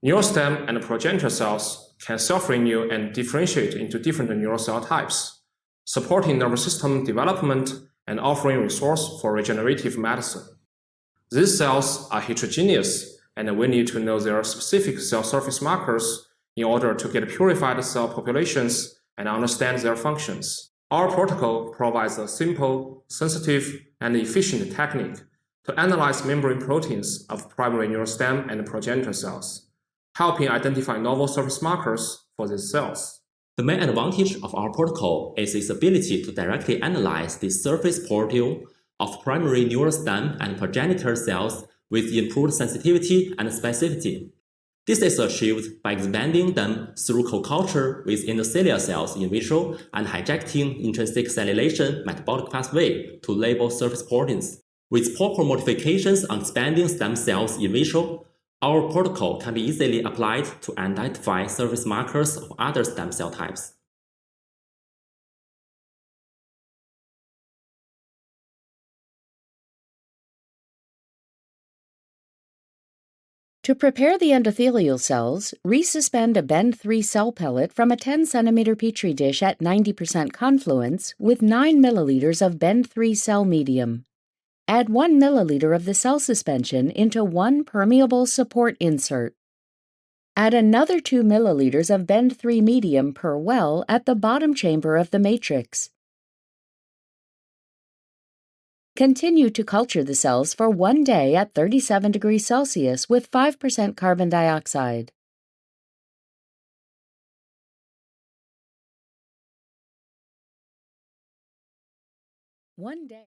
Neural stem and progenitor cells can self-renew and differentiate into different neural cell types, supporting nervous system development and offering resource for regenerative medicine. These cells are heterogeneous, and we need to know their specific cell surface markers in order to get purified cell populations and understand their functions. Our protocol provides a simple, sensitive, and efficient technique to analyze membrane proteins of primary neural stem and progenitor cells, helping identify novel surface markers for these cells. The main advantage of our protocol is its ability to directly analyze the surface proteome of primary neural stem and progenitor cells with improved sensitivity and specificity. This is achieved by expanding them through co-culture with endothelial cells in vitro and hijacking intrinsic cellulation metabolic pathway to label surface proteins. With proper modifications on expanding stem cells in vitro, our protocol can be easily applied to identify surface markers of other stem cell types. To prepare the endothelial cells, resuspend a Ben3 cell pellet from a 10 cm Petri dish at 90% confluence with 9 milliliters of Ben3 cell medium. Add 1 milliliter of the cell suspension into one permeable support insert. Add another 2 milliliters of Ben3 medium per well at the bottom chamber of the matrix. Continue to culture the cells for 1 day at 37 degrees Celsius with 5% carbon dioxide. One day.